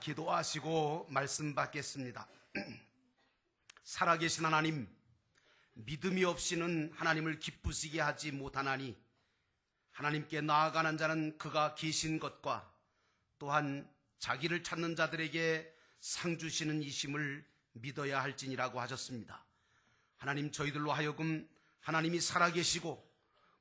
기도하시고 말씀 받겠습니다. 살아계신 하나님, 믿음이 없이는 하나님을 기쁘시게 하지 못하나니 하나님께 나아가는 자는 그가 계신 것과 또한 자기를 찾는 자들에게 상 주시는 이심을 믿어야 할지니라고 하셨습니다. 하나님, 저희들로 하여금 하나님이 살아계시고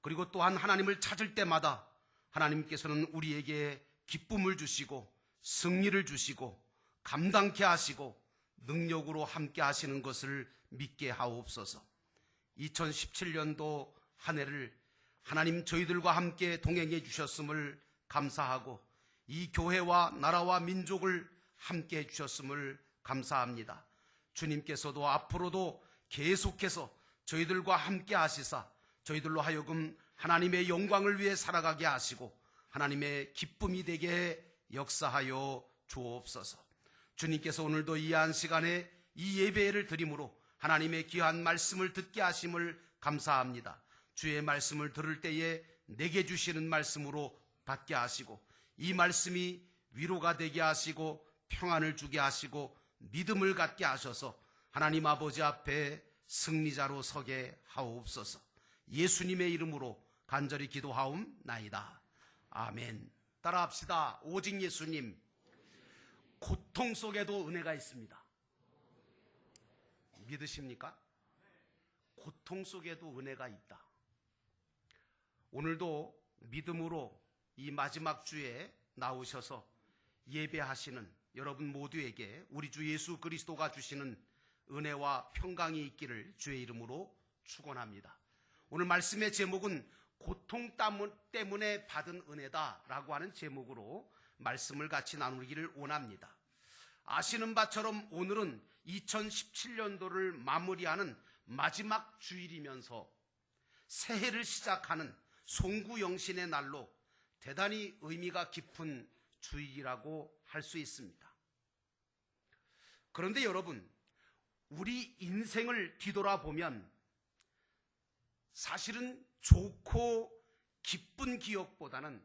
그리고 또한 하나님을 찾을 때마다 하나님께서는 우리에게 기쁨을 주시고 승리를 주시고 감당케 하시고 능력으로 함께 하시는 것을 믿게 하옵소서. 2017년도 한 해를 하나님 저희들과 함께 동행해 주셨음을 감사하고 이 교회와 나라와 민족을 함께 해 주셨음을 감사합니다. 주님께서도 앞으로도 계속해서 저희들과 함께 하시사 저희들로 하여금 하나님의 영광을 위해 살아가게 하시고 하나님의 기쁨이 되게 역사하여 주옵소서. 주님께서 오늘도 이 한 시간에 이 예배를 드림으로 하나님의 귀한 말씀을 듣게 하심을 감사합니다. 주의 말씀을 들을 때에 내게 주시는 말씀으로 받게 하시고 이 말씀이 위로가 되게 하시고 평안을 주게 하시고 믿음을 갖게 하셔서 하나님 아버지 앞에 승리자로 서게 하옵소서. 예수님의 이름으로 간절히 기도하옵나이다. 아멘. 따라합시다. 오직 예수님. 고통 속에도 은혜가 있습니다. 믿으십니까? 고통 속에도 은혜가 있다. 오늘도 믿음으로 이 마지막 주에 나오셔서 예배하시는 여러분 모두에게 우리 주 예수 그리스도가 주시는 은혜와 평강이 있기를 주의 이름으로 축원합니다. 오늘 말씀의 제목은 고통 때문에 받은 은혜다라고 하는 제목으로 말씀을 같이 나누기를 원합니다. 아시는 바처럼 오늘은 2017년도를 마무리하는 마지막 주일이면서 새해를 시작하는 송구영신의 날로 대단히 의미가 깊은 주일이라고 할 수 있습니다. 그런데 여러분, 우리 인생을 뒤돌아보면 사실은 좋고 기쁜 기억보다는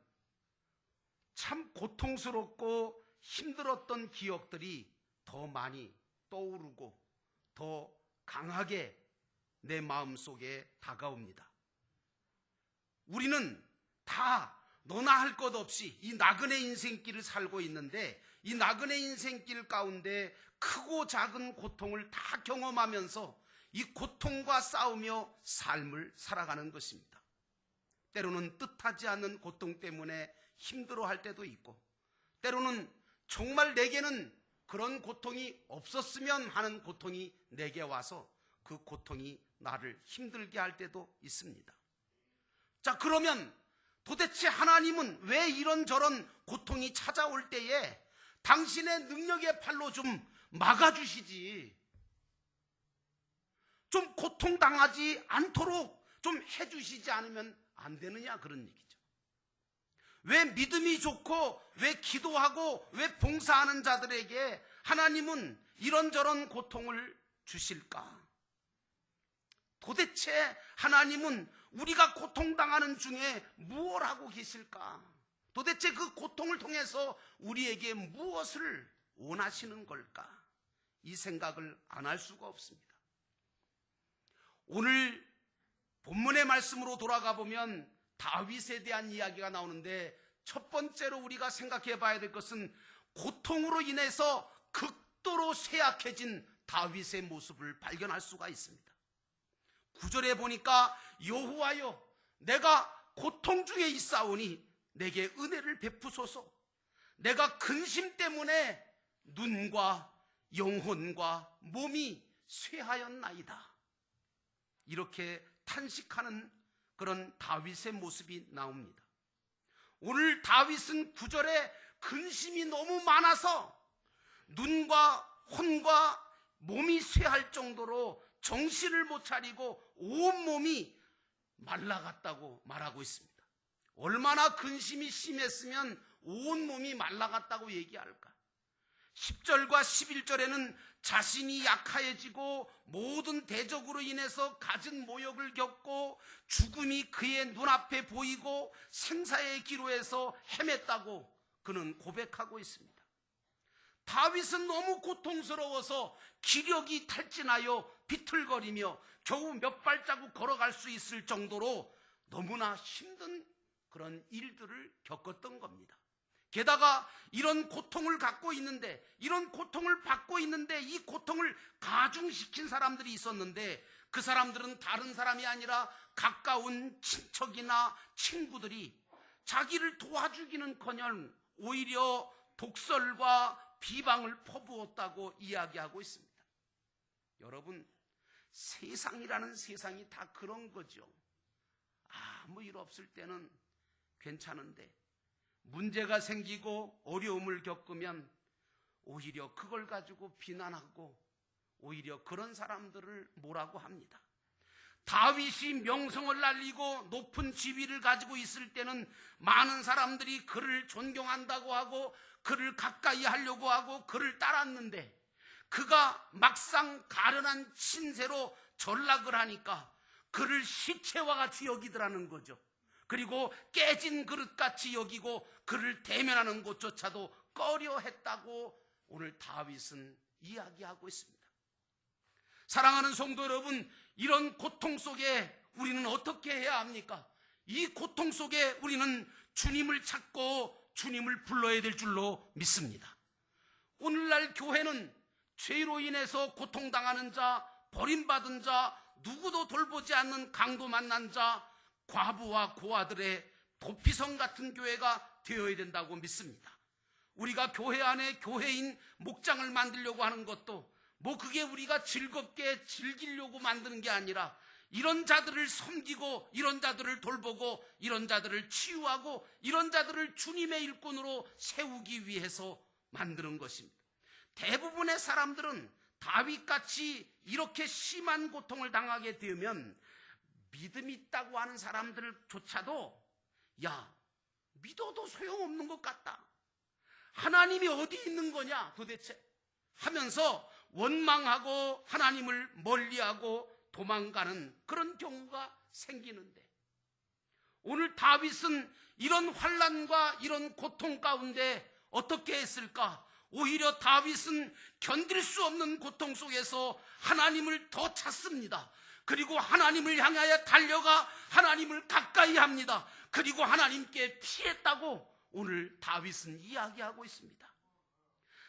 참 고통스럽고 힘들었던 기억들이 더 많이 떠오르고 더 강하게 내 마음속에 다가옵니다. 우리는 다 너나 할 것 없이 이 나그네 인생길을 살고 있는데 이 나그네 인생길 가운데 크고 작은 고통을 다 경험하면서 이 고통과 싸우며 삶을 살아가는 것입니다. 때로는 뜻하지 않는 고통 때문에 힘들어할 때도 있고 때로는 정말 내게는 그런 고통이 없었으면 하는 고통이 내게 와서 그 고통이 나를 힘들게 할 때도 있습니다. 자, 그러면 도대체 하나님은 왜 이런저런 고통이 찾아올 때에 당신의 능력의 팔로 좀 막아주시지, 좀 고통당하지 않도록 좀 해주시지 않으면 안 되느냐, 그런 얘기죠. 왜 믿음이 좋고 왜 기도하고 왜 봉사하는 자들에게 하나님은 이런저런 고통을 주실까? 도대체 하나님은 우리가 고통당하는 중에 무엇을 하고 계실까? 도대체 그 고통을 통해서 우리에게 무엇을 원하시는 걸까? 이 생각을 안 할 수가 없습니다. 오늘 본문의 말씀으로 돌아가 보면 다윗에 대한 이야기가 나오는데 첫 번째로 우리가 생각해 봐야 될 것은 고통으로 인해서 극도로 쇠약해진 다윗의 모습을 발견할 수가 있습니다. 9절에 보니까 여호와여, 내가 고통 중에 있사오니 내게 은혜를 베푸소서. 내가 근심 때문에 눈과 영혼과 몸이 쇠하였나이다. 이렇게 탄식하는 그런 다윗의 모습이 나옵니다. 오늘 다윗은 9절에 근심이 너무 많아서 눈과 혼과 몸이 쇠할 정도로 정신을 못 차리고 온몸이 말라갔다고 말하고 있습니다. 얼마나 근심이 심했으면 온몸이 말라갔다고 얘기할까? 10절과 11절에는 자신이 약해지고 모든 대적으로 인해서 갖은 모욕을 겪고 죽음이 그의 눈앞에 보이고 생사의 기로에서 헤맸다고 그는 고백하고 있습니다. 다윗은 너무 고통스러워서 기력이 탈진하여 비틀거리며 겨우 몇 발자국 걸어갈 수 있을 정도로 너무나 힘든 그런 일들을 겪었던 겁니다. 게다가 이런 고통을 갖고 있는데, 이런 고통을 받고 있는데 이 고통을 가중시킨 사람들이 있었는데, 그 사람들은 다른 사람이 아니라 가까운 친척이나 친구들이 자기를 도와주기는커녕 오히려 독설과 비방을 퍼부었다고 이야기하고 있습니다. 여러분, 세상이라는 세상이 다 그런 거죠. 아무 일 없을 때는 괜찮은데 문제가 생기고 어려움을 겪으면 오히려 그걸 가지고 비난하고 오히려 그런 사람들을 뭐라고 합니다. 다윗이 명성을 날리고 높은 지위를 가지고 있을 때는 많은 사람들이 그를 존경한다고 하고 그를 가까이 하려고 하고 그를 따랐는데, 그가 막상 가련한 신세로 전락을 하니까 그를 시체와 같이 여기더라는 거죠. 그리고 깨진 그릇같이 여기고 그를 대면하는 것조차도 꺼려했다고 오늘 다윗은 이야기하고 있습니다. 사랑하는 성도 여러분, 이런 고통 속에 우리는 어떻게 해야 합니까? 이 고통 속에 우리는 주님을 찾고 주님을 불러야 될 줄로 믿습니다. 오늘날 교회는 죄로 인해서 고통당하는 자, 버림받은 자, 누구도 돌보지 않는 강도 만난 자, 과부와 고아들의 도피성 같은 교회가 되어야 된다고 믿습니다. 우리가 교회 안에 교회인 목장을 만들려고 하는 것도 그게 우리가 즐겁게 즐기려고 만드는 게 아니라 이런 자들을 섬기고 이런 자들을 돌보고 이런 자들을 치유하고 이런 자들을 주님의 일꾼으로 세우기 위해서 만드는 것입니다. 대부분의 사람들은 다윗같이 이렇게 심한 고통을 당하게 되면 믿음이 있다고 하는 사람들조차도 믿어도 소용없는 것 같다, 하나님이 어디 있는 거냐 도대체 하면서 원망하고 하나님을 멀리하고 도망가는 그런 경우가 생기는데, 오늘 다윗은 이런 환난과 이런 고통 가운데 어떻게 했을까? 오히려 다윗은 견딜 수 없는 고통 속에서 하나님을 더 찾습니다. 그리고 하나님을 향하여 달려가 하나님을 가까이 합니다. 그리고 하나님께 피했다고 오늘 다윗은 이야기하고 있습니다.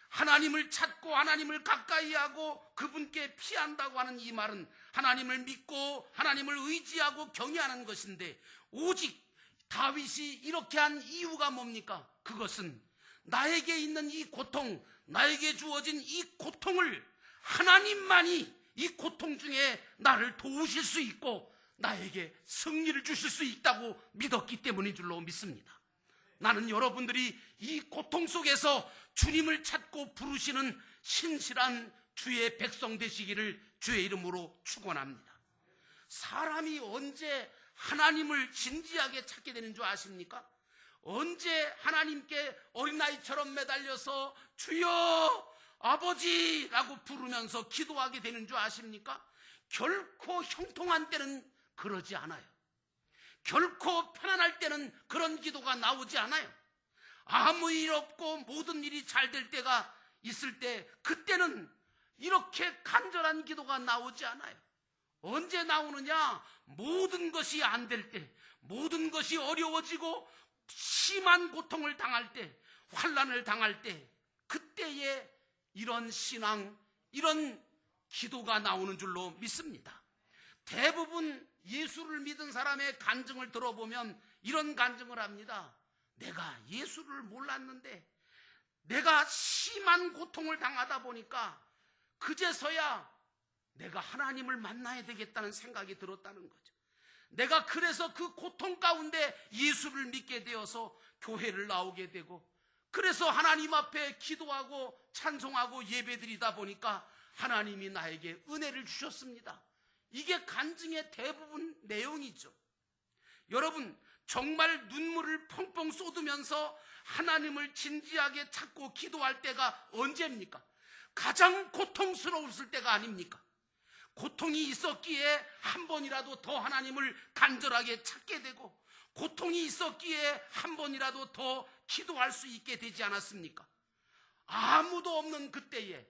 하나님을 찾고 하나님을 가까이 하고 그분께 피한다고 하는 이 말은 하나님을 믿고 하나님을 의지하고 경외하는 것인데, 오직 다윗이 이렇게 한 이유가 뭡니까? 그것은 나에게 있는 이 고통, 나에게 주어진 이 고통을 하나님만이 이 고통 중에 나를 도우실 수 있고 나에게 승리를 주실 수 있다고 믿었기 때문인 줄로 믿습니다. 나는 여러분들이 이 고통 속에서 주님을 찾고 부르시는 신실한 주의 백성 되시기를 주의 이름으로 축원합니다. 사람이 언제 하나님을 진지하게 찾게 되는 줄 아십니까? 언제 하나님께 어린아이처럼 매달려서 주여 아버지라고 부르면서 기도하게 되는 줄 아십니까? 결코 형통한 때는 그러지 않아요. 결코 편안할 때는 그런 기도가 나오지 않아요. 아무 일 없고 모든 일이 잘 될 때가 있을 때, 그때는 이렇게 간절한 기도가 나오지 않아요. 언제 나오느냐? 모든 것이 안 될 때, 모든 것이 어려워지고 심한 고통을 당할 때, 환난을 당할 때, 그때에 이런 신앙, 이런 기도가 나오는 줄로 믿습니다. 대부분 예수를 믿은 사람의 간증을 들어보면 이런 간증을 합니다. 내가 예수를 몰랐는데 내가 심한 고통을 당하다 보니까 그제서야 내가 하나님을 만나야 되겠다는 생각이 들었다는 거죠. 내가 그래서 그 고통 가운데 예수를 믿게 되어서 교회를 나오게 되고, 그래서 하나님 앞에 기도하고 찬송하고 예배드리다 보니까 하나님이 나에게 은혜를 주셨습니다. 이게 간증의 대부분 내용이죠. 여러분, 정말 눈물을 펑펑 쏟으면서 하나님을 진지하게 찾고 기도할 때가 언제입니까? 가장 고통스러웠을 때가 아닙니까? 고통이 있었기에 한 번이라도 더 하나님을 간절하게 찾게 되고, 고통이 있었기에 한 번이라도 더 기도할 수 있게 되지 않았습니까? 아무도 없는 그때에,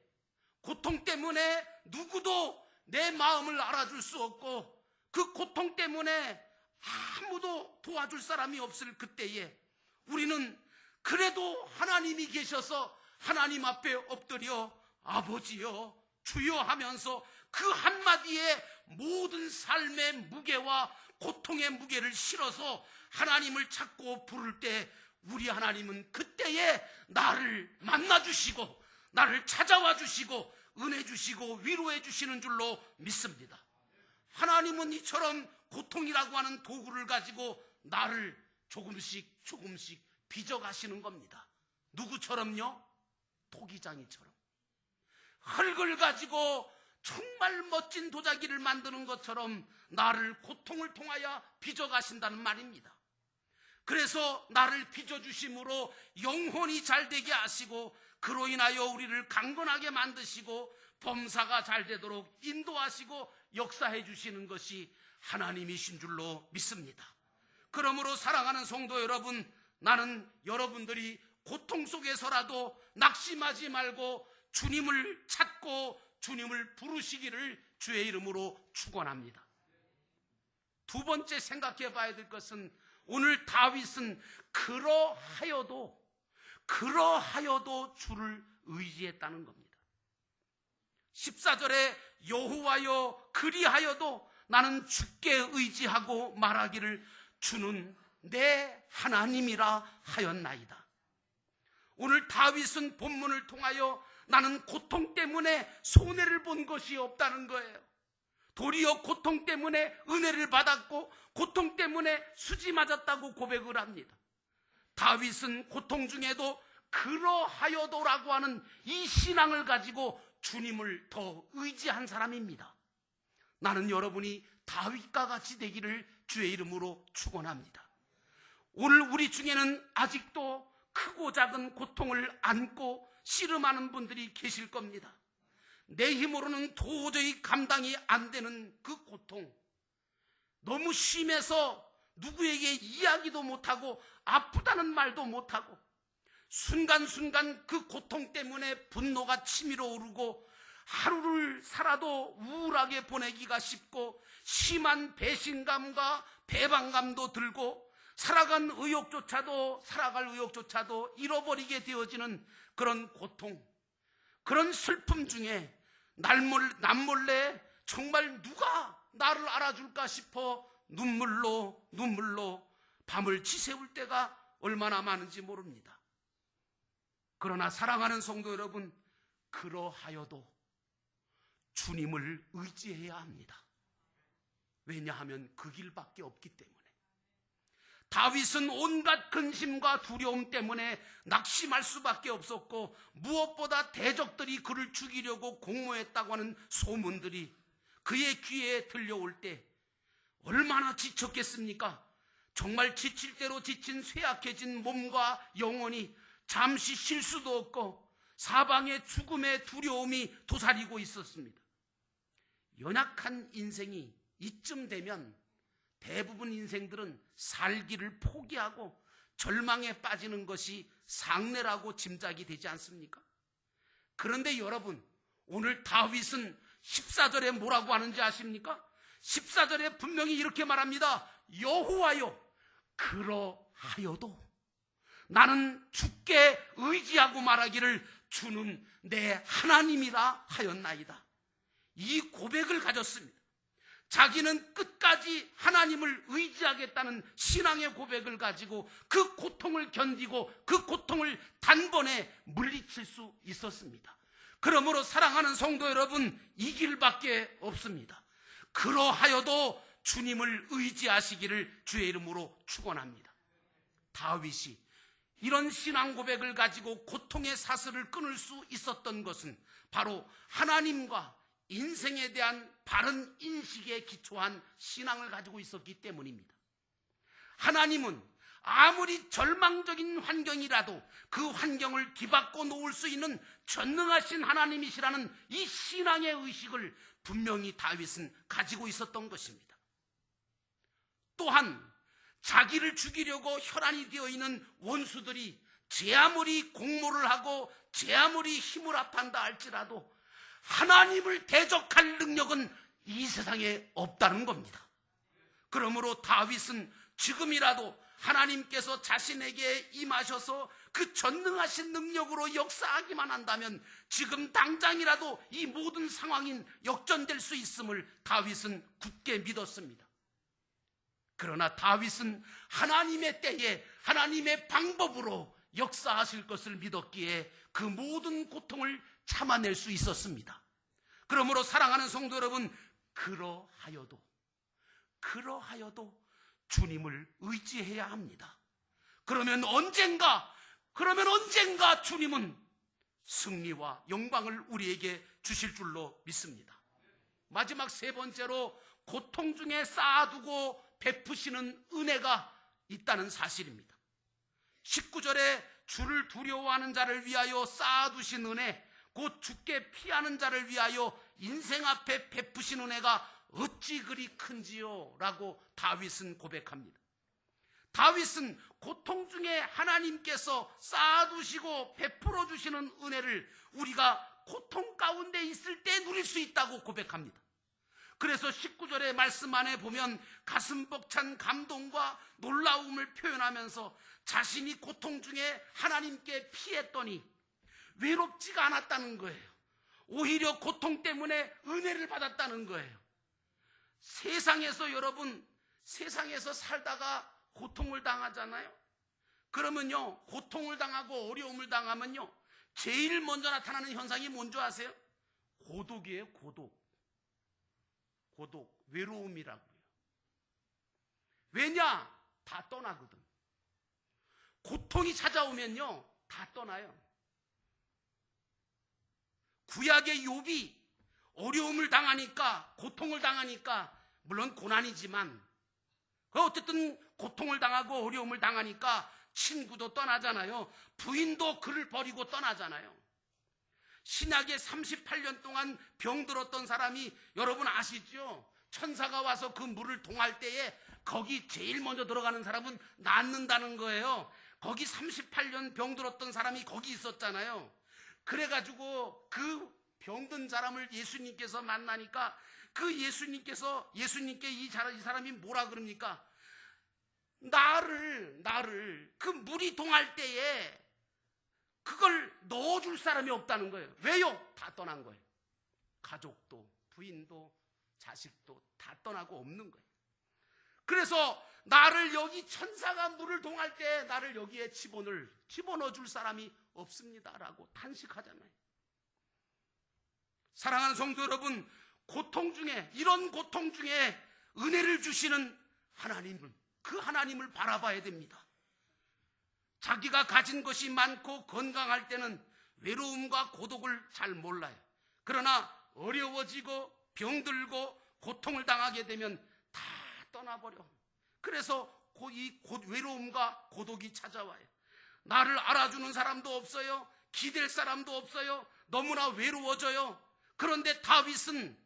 고통 때문에 누구도 내 마음을 알아줄 수 없고 그 고통 때문에 아무도 도와줄 사람이 없을 그때에 우리는 그래도 하나님이 계셔서 하나님 앞에 엎드려 아버지여 주여 하면서 그 한마디에 모든 삶의 무게와 고통의 무게를 실어서 하나님을 찾고 부를 때 우리 하나님은 그때에 나를 만나주시고 나를 찾아와 주시고 은혜 주시고 위로해 주시는 줄로 믿습니다. 하나님은 이처럼 고통이라고 하는 도구를 가지고 나를 조금씩 빚어가시는 겁니다. 누구처럼요? 토기장이처럼. 흙을 가지고 정말 멋진 도자기를 만드는 것처럼 나를 고통을 통하여 빚어가신다는 말입니다. 그래서 나를 빚어주심으로 영혼이 잘되게 하시고 그로 인하여 우리를 강건하게 만드시고 범사가 잘되도록 인도하시고 역사해 주시는 것이 하나님이신 줄로 믿습니다. 그러므로 사랑하는 성도 여러분, 나는 여러분들이 고통 속에서라도 낙심하지 말고 주님을 찾고 주님을 부르시기를 주의 이름으로 축원합니다. 두 번째 생각해 봐야 될 것은 오늘 다윗은 그러하여도 주를 의지했다는 겁니다. 14절에 여호와여 그리하여도 나는 주께 의지하고 말하기를 주는 내 하나님이라 하였나이다. 오늘 다윗은 본문을 통하여 나는 고통 때문에 손해를 본 것이 없다는 거예요. 도리어 고통 때문에 은혜를 받았고 고통 때문에 수지 맞았다고 고백을 합니다. 다윗은 고통 중에도 그러하여도라고 하는 이 신앙을 가지고 주님을 더 의지한 사람입니다. 나는 여러분이 다윗과 같이 되기를 주의 이름으로 축원합니다. 오늘 우리 중에는 아직도 크고 작은 고통을 안고 씨름하는 분들이 계실 겁니다. 내 힘으로는 도저히 감당이 안 되는 그 고통, 너무 심해서 누구에게 이야기도 못하고 아프다는 말도 못하고 순간순간 그 고통 때문에 분노가 치밀어 오르고 하루를 살아도 우울하게 보내기가 쉽고 심한 배신감과 배반감도 들고 살아갈 의욕조차도 잃어버리게 되어지는 그런 고통, 그런 슬픔 중에 남몰래 정말 누가 나를 알아줄까 싶어 눈물로 밤을 지새울 때가 얼마나 많은지 모릅니다. 그러나 사랑하는 성도 여러분, 그러하여도 주님을 의지해야 합니다. 왜냐하면 그 길밖에 없기 때문에. 다윗은 온갖 근심과 두려움 때문에 낙심할 수밖에 없었고 무엇보다 대적들이 그를 죽이려고 공모했다고 하는 소문들이 그의 귀에 들려올 때 얼마나 지쳤겠습니까? 정말 지칠 대로 지친 쇠약해진 몸과 영혼이 잠시 쉴 수도 없고 사방에 죽음의 두려움이 도사리고 있었습니다. 연약한 인생이 이쯤 되면 대부분 인생들은 살기를 포기하고 절망에 빠지는 것이 상례라고 짐작이 되지 않습니까? 그런데 여러분, 오늘 다윗은 14절에 뭐라고 하는지 아십니까? 14절에 분명히 이렇게 말합니다. 여호와여 그러하여도 나는 주께 의지하고 말하기를 주는 내 하나님이라 하였나이다. 이 고백을 가졌습니다. 자기는 끝까지 하나님을 의지하겠다는 신앙의 고백을 가지고 그 고통을 견디고 그 고통을 단번에 물리칠 수 있었습니다. 그러므로 사랑하는 성도 여러분, 이 길밖에 없습니다. 그러하여도 주님을 의지하시기를 주의 이름으로 축원합니다. 다윗이 이런 신앙 고백을 가지고 고통의 사슬을 끊을 수 있었던 것은 바로 하나님과 인생에 대한 바른 인식에 기초한 신앙을 가지고 있었기 때문입니다. 하나님은 아무리 절망적인 환경이라도 그 환경을 뒤바꿔 놓을 수 있는 전능하신 하나님이시라는 이 신앙의 의식을 분명히 다윗은 가지고 있었던 것입니다. 또한 자기를 죽이려고 혈안이 되어 있는 원수들이 제 아무리 공모를 하고 제 아무리 힘을 합한다 할지라도 하나님을 대적할 능력은 이 세상에 없다는 겁니다. 그러므로 다윗은 지금이라도 하나님께서 자신에게 임하셔서 그 전능하신 능력으로 역사하기만 한다면 지금 당장이라도 이 모든 상황이 역전될 수 있음을 다윗은 굳게 믿었습니다. 그러나 다윗은 하나님의 때에 하나님의 방법으로 역사하실 것을 믿었기에 그 모든 고통을 참아낼 수 있었습니다. 그러므로 사랑하는 성도 여러분, 그러하여도 주님을 의지해야 합니다. 그러면 언젠가 주님은 승리와 영광을 우리에게 주실 줄로 믿습니다. 마지막 세 번째로 고통 중에 쌓아두고 베푸시는 은혜가 있다는 사실입니다. 19절에 주를 두려워하는 자를 위하여 쌓아두신 은혜, 곧 죽게 피하는 자를 위하여 인생 앞에 베푸신 은혜가 어찌 그리 큰지요? 라고 다윗은 고백합니다. 다윗은 고통 중에 하나님께서 쌓아두시고 베풀어 주시는 은혜를 우리가 고통 가운데 있을 때 누릴 수 있다고 고백합니다. 그래서 19절의 말씀 안에 보면 가슴 벅찬 감동과 놀라움을 표현하면서 자신이 고통 중에 하나님께 피했더니 외롭지가 않았다는 거예요. 오히려 고통 때문에 은혜를 받았다는 거예요. 세상에서 살다가 고통을 당하잖아요. 그러면요, 고통을 당하고 어려움을 당하면요, 제일 먼저 나타나는 현상이 뭔지 아세요? 고독이에요. 고독, 외로움이라고요. 왜냐? 다 떠나거든. 고통이 찾아오면요, 다 떠나요. 구약의 욥이 어려움을 당하니까, 고통을 당하니까, 물론 고난이지만 어쨌든 고통을 당하고 어려움을 당하니까 친구도 떠나잖아요. 부인도 그를 버리고 떠나잖아요. 신약에 38년 동안 병들었던 사람이 여러분 아시죠? 천사가 와서 그 물을 동할 때에 거기 제일 먼저 들어가는 사람은 낫는다는 거예요. 거기 38년 병들었던 사람이 거기 있었잖아요. 그래가지고 그 병든 사람을 예수님께서 만나니까 그 예수님께 이 사람이 뭐라 그럽니까? 나를 그 물이 동할 때에 그걸 넣어줄 사람이 없다는 거예요. 왜요? 다 떠난 거예요. 가족도 부인도 자식도 다 떠나고 없는 거예요. 그래서 나를 여기 천사가 물을 동할 때 나를 여기에 집어넣어 줄 사람이 없습니다라고 탄식하잖아요. 사랑하는 성도 여러분, 이런 고통 중에 은혜를 주시는 그 하나님을 바라봐야 됩니다. 자기가 가진 것이 많고 건강할 때는 외로움과 고독을 잘 몰라요. 그러나 어려워지고 병들고 고통을 당하게 되면 다 떠나버려. 그래서 이 외로움과 고독이 찾아와요. 나를 알아주는 사람도 없어요. 기댈 사람도 없어요. 너무나 외로워져요. 그런데 다윗은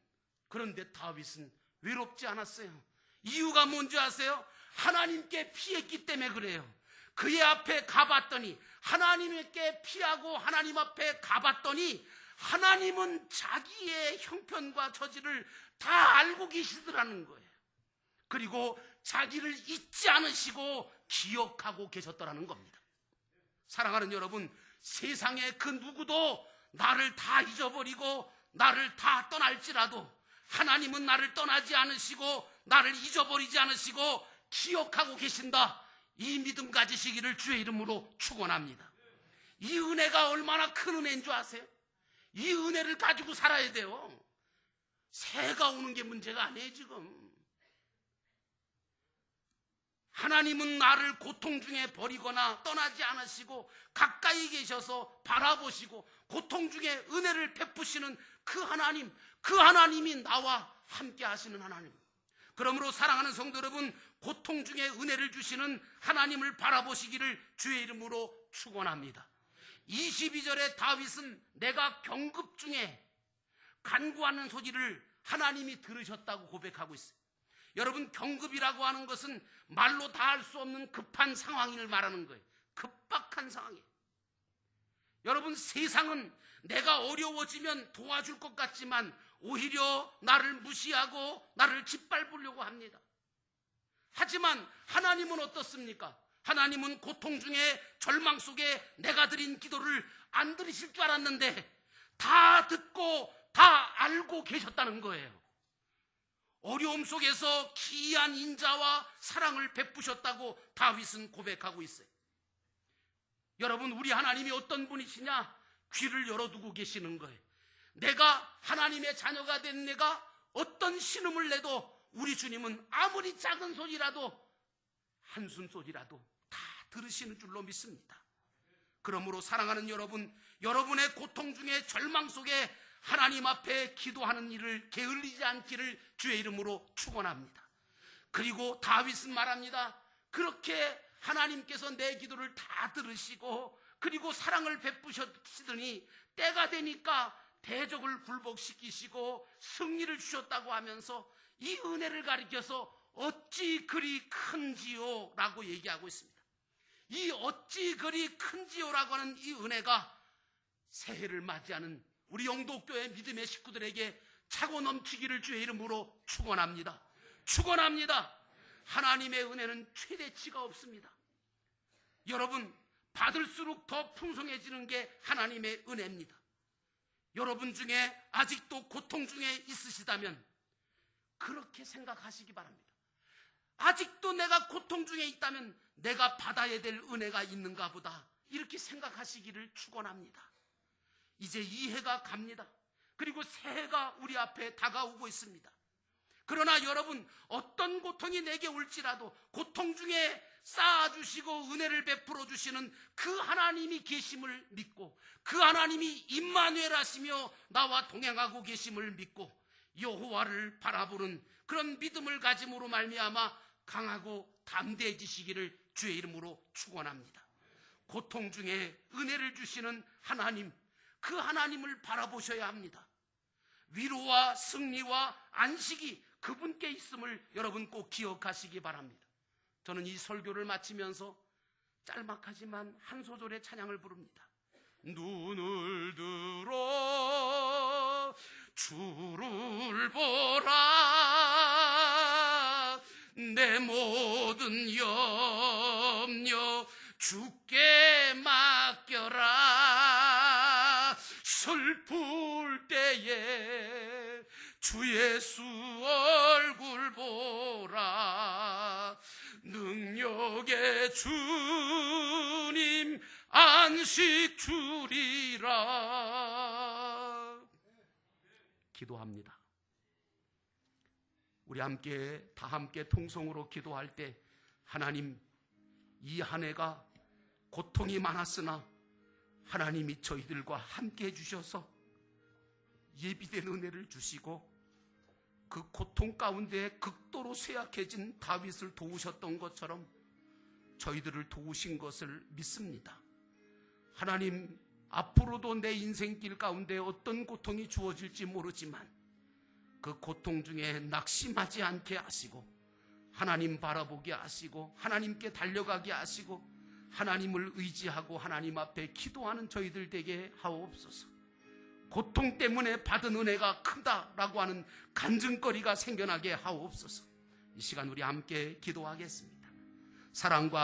외롭지 않았어요. 이유가 뭔지 아세요? 하나님께 피했기 때문에 그래요. 그의 앞에 가봤더니, 하나님께 피하고 하나님 앞에 가봤더니 하나님은 자기의 형편과 처지를 다 알고 계시더라는 거예요. 그리고 자기를 잊지 않으시고 기억하고 계셨더라는 겁니다. 사랑하는 여러분, 세상에 그 누구도 나를 다 잊어버리고 나를 다 떠날지라도 하나님은 나를 떠나지 않으시고 나를 잊어버리지 않으시고 기억하고 계신다. 이 믿음 가지시기를 주의 이름으로 축원합니다. 이 은혜가 얼마나 큰 은혜인 줄 아세요? 이 은혜를 가지고 살아야 돼요. 새가 오는 게 문제가 아니에요. 지금 하나님은 나를 고통 중에 버리거나 떠나지 않으시고 가까이 계셔서 바라보시고 고통 중에 은혜를 베푸시는 그 하나님이 나와 함께 하시는 하나님. 그러므로 사랑하는 성도 여러분, 고통 중에 은혜를 주시는 하나님을 바라보시기를 주의 이름으로 축원합니다. 22절에 다윗은 내가 경급 중에 간구하는 소리를 하나님이 들으셨다고 고백하고 있어요. 여러분, 경급이라고 하는 것은 말로 다 할 수 없는 급한 상황을 말하는 거예요. 급박한 상황이에요. 여러분, 세상은 내가 어려워지면 도와줄 것 같지만 오히려 나를 무시하고 나를 짓밟으려고 합니다. 하지만 하나님은 어떻습니까? 하나님은 고통 중에 절망 속에 내가 드린 기도를 안 들으실 줄 알았는데 다 듣고 다 알고 계셨다는 거예요. 어려움 속에서 기이한 인자와 사랑을 베푸셨다고 다윗은 고백하고 있어요. 여러분, 우리 하나님이 어떤 분이시냐? 귀를 열어두고 계시는 거예요. 내가 하나님의 자녀가 된 내가 어떤 신음을 내도 우리 주님은 아무리 작은 소리라도 한숨 소리라도 다 들으시는 줄로 믿습니다. 그러므로 사랑하는 여러분, 여러분의 고통 중에 절망 속에 하나님 앞에 기도하는 일을 게을리지 않기를 주의 이름으로 축원합니다. 그리고 다윗은 말합니다. 그렇게 하나님께서 내 기도를 다 들으시고 그리고 사랑을 베푸시더니 때가 되니까 대적을 굴복시키시고 승리를 주셨다고 하면서 이 은혜를 가리켜서 어찌 그리 큰지요 라고 얘기하고 있습니다. 이 어찌 그리 큰지요라고 하는 이 은혜가 새해를 맞이하는 우리 영도교회 믿음의 식구들에게 차고 넘치기를 주의 이름으로 축원합니다. 축원합니다. 하나님의 은혜는 최대치가 없습니다. 여러분, 받을수록 더 풍성해지는 게 하나님의 은혜입니다. 여러분 중에 아직도 고통 중에 있으시다면 그렇게 생각하시기 바랍니다. 아직도 내가 고통 중에 있다면 내가 받아야 될 은혜가 있는가 보다, 이렇게 생각하시기를 축원합니다. 이제 이 해가 갑니다. 그리고 새해가 우리 앞에 다가오고 있습니다. 그러나 여러분, 어떤 고통이 내게 올지라도 고통 중에 쌓아주시고 은혜를 베풀어 주시는 그 하나님이 계심을 믿고 그 하나님이 임마누엘 하시며 나와 동행하고 계심을 믿고 여호와를 바라보는 그런 믿음을 가짐으로 말미암아 강하고 담대해지시기를 주의 이름으로 축원합니다. 고통 중에 은혜를 주시는 하나님, 그 하나님을 바라보셔야 합니다. 위로와 승리와 안식이 그분께 있음을 여러분 꼭 기억하시기 바랍니다. 저는 이 설교를 마치면서 짤막하지만 한 소절의 찬양을 부릅니다. 눈을 들어 주를 보라, 내 모든 염려 주께 맡겨라. 슬플 때에 주 예수 얼굴 보라, 능력의 주님 안식 주리라. 기도합니다. 우리 다 함께 통성으로 기도할 때, 하나님, 이 한 해가 고통이 많았으나 하나님이 저희들과 함께 해주셔서 예비된 은혜를 주시고 그 고통 가운데 극도로 쇠약해진 다윗을 도우셨던 것처럼 저희들을 도우신 것을 믿습니다. 하나님, 앞으로도 내 인생길 가운데 어떤 고통이 주어질지 모르지만 그 고통 중에 낙심하지 않게 하시고 하나님 바라보게 하시고 하나님께 달려가게 하시고 하나님을 의지하고 하나님 앞에 기도하는 저희들 되게 하옵소서. 고통 때문에 받은 은혜가 크다라고 하는 간증거리가 생겨나게 하옵소서. 이 시간 우리 함께 기도하겠습니다. 사랑과